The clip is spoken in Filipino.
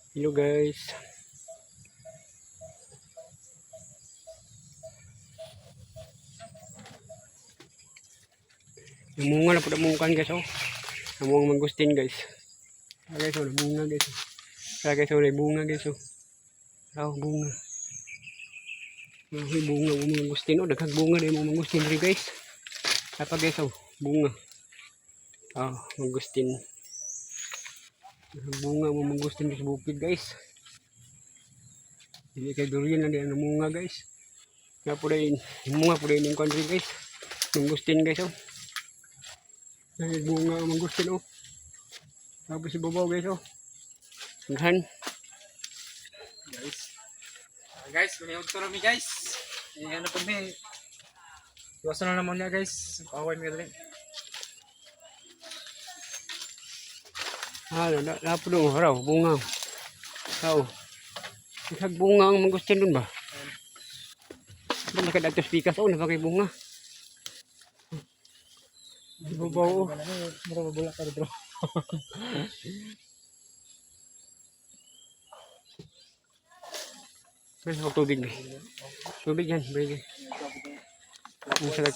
Hello guys. Namunga na po namungan guys oh. Namunga mangustin guys. Guys oh, namunga guys. Guys oh, bunga guys oh. Oh, bunga. May bunga mo mangustin oh, daghang bunga din mo mangustin rin guys. Apa guys oh, bunga. Oh, mangustin. Bunga mo mangustin sa bukid guys. Hindi kay durian na diyan namunga guys. Nga po rin, bunga po rin yung country guys. Mangustin guys oh. Ay, bunga mangustin oh. Tapos ibabaw guys oh. Nghan. Guys, manihod ko rami guys. Ano po may iwasan na naman niya guys. Paway mga dali. Lapo dong haraw, bunga. Tao. Isag bunga ang mangustin dun ba? Ano nakadagtos pikas oh, napakay bunga. Ibabaw oh. Mura mabulak ka dito. Tubig. Tubig yan, bigay. Ang sarap